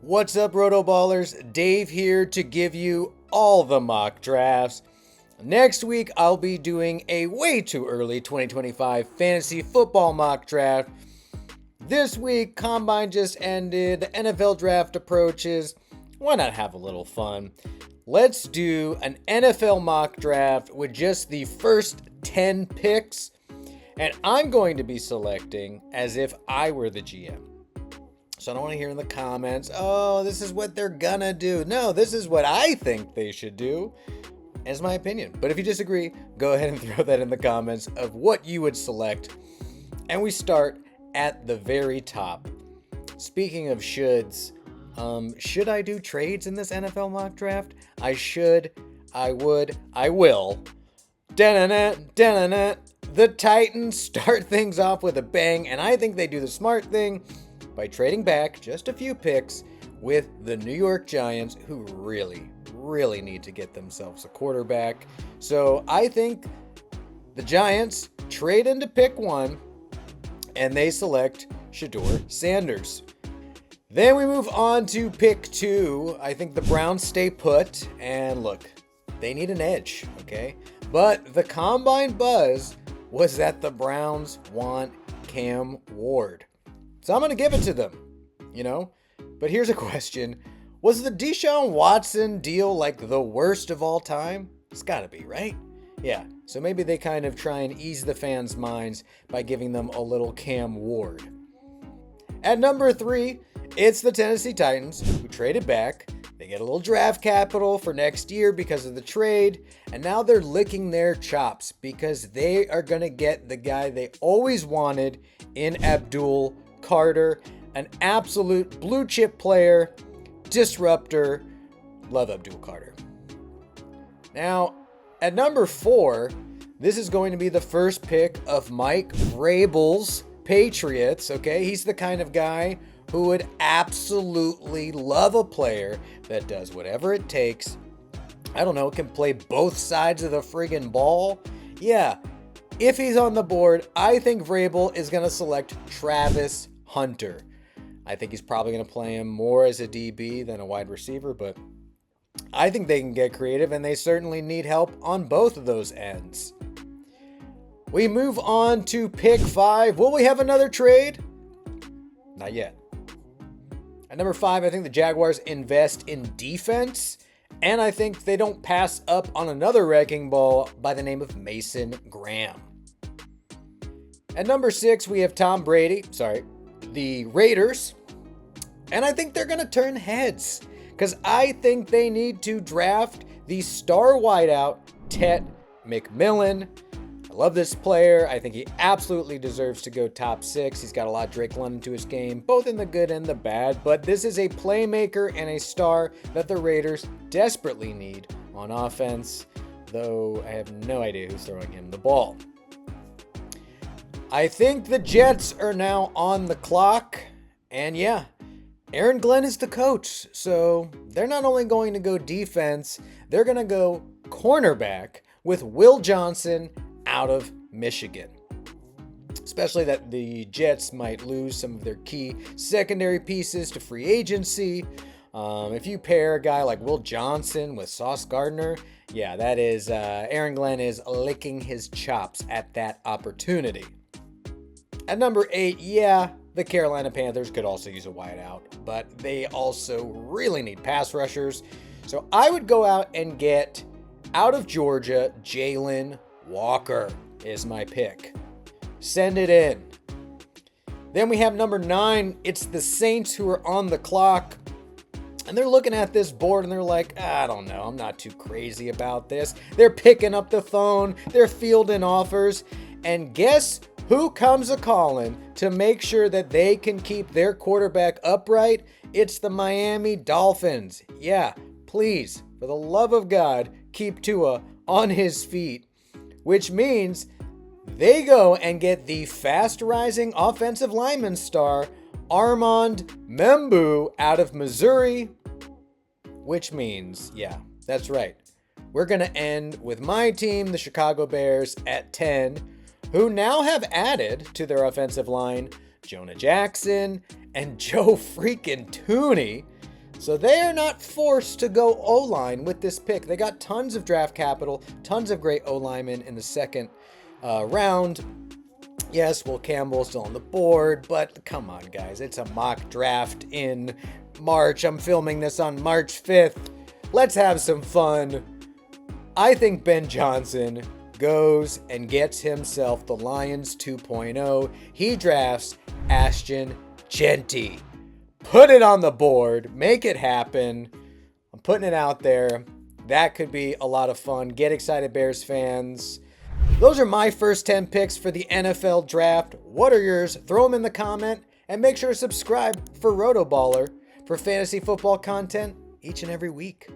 What's up, RotoBallers? Dave here to give you all the mock drafts. Next week, I'll be doing a way too early 2025 fantasy football mock draft. This week, Combine just ended, the NFL draft approaches. Why not have a little fun? Let's do an NFL mock draft with just the first 10 picks, and I'm going to be selecting as if I were the GM. So I don't want to hear in the comments, oh, this is what they're gonna do. No, this is what I think they should do, as my opinion. But if you disagree, go ahead and throw that in the comments of what you would select. And we start at the very top. Speaking of shoulds, should I do trades in this NFL mock draft? I should, I would, I will. Da-na-na, da-na-na. The Titans start things off with a bang, and I think they do the smart thing by trading back just a few picks with the New York Giants, who really need to get themselves a quarterback. So I think the Giants trade into pick 1 and they select Shedeur Sanders. Then we move on to pick 2. I think the Browns stay put, and look, they need an edge, okay? But the Combine buzz was that the Browns want Cam Ward. So I'm going to give it to them, But here's a question. Was the Deshaun Watson deal like the worst of all time? It's got to be, right? Yeah, so maybe they kind of try and ease the fans' minds by giving them a little Cam Ward. At number 3, it's the Tennessee Titans, who traded back. They get a little draft capital for next year because of the trade, and now they're licking their chops because they are going to get the guy they always wanted in Abdul Carter, an absolute blue chip player, disruptor. Love Abdul Carter. Now, at number 4, this is going to be the first pick of Mike Vrabel's Patriots, okay? He's the kind of guy who would absolutely love a player that does whatever it takes. I don't know, can play both sides of the friggin' ball. Yeah, if he's on the board, I think Vrabel is going to select Travis Hunter. I think he's probably going to play him more as a DB than a wide receiver, but I think they can get creative, and they certainly need help on both of those ends. We move on to pick 5. Will we have another trade? Not yet. At number 5, I think the Jaguars invest in defense, and I think they don't pass up on another wrecking ball by the name of Mason Graham. At number 6, we have the Raiders, and I think they're going to turn heads because I think they need to draft the star wideout, Tet McMillan. I love this player. I think he absolutely deserves to go top 6. He's got a lot of Drake London to his game, both in the good and the bad, but this is a playmaker and a star that the Raiders desperately need on offense, though I have no idea who's throwing him the ball. I think the Jets are now on the clock, and yeah, Aaron Glenn is the coach, so they're not only going to go defense, they're going to go cornerback with Will Johnson out of Michigan. Especially that the Jets might lose some of their key secondary pieces to free agency. If you pair a guy like Will Johnson with Sauce Gardner, yeah, that is, Aaron Glenn is licking his chops at that opportunity. At number 8, yeah, the Carolina Panthers could also use a wideout, but they also really need pass rushers. So I would go out and get, out of Georgia, Jalen Walker is my pick. Send it in. Then we have number 9. It's the Saints who are on the clock. And they're looking at this board and they're like, I don't know, I'm not too crazy about this. They're picking up the phone. They're fielding offers. And guess who comes a-calling to make sure that they can keep their quarterback upright? It's the Miami Dolphins. Yeah, please, for the love of God, keep Tua on his feet. Which means they go and get the fast-rising offensive lineman star, Armand Membu, out of Missouri. Which means, yeah, that's right. We're going to end with my team, the Chicago Bears, at 10, who now have added to their offensive line Jonah Jackson and Joe freaking Tooney. So they are not forced to go O-line with this pick. They got tons of draft capital, tons of great O-linemen in the second round. Yes, Will Campbell still on the board, but come on, guys. It's a mock draft in March. I'm filming this on March 5th. Let's have some fun. I think Ben Johnson goes and gets himself the Lions 2.0. He drafts Ashton Jeanty. Put it on the board. Make it happen. I'm putting it out there. That could be a lot of fun. Get excited, Bears fans. Those are my first 10 picks for the NFL draft. What are yours? Throw them in the comment. And make sure to subscribe for RotoBaller for fantasy football content each and every week.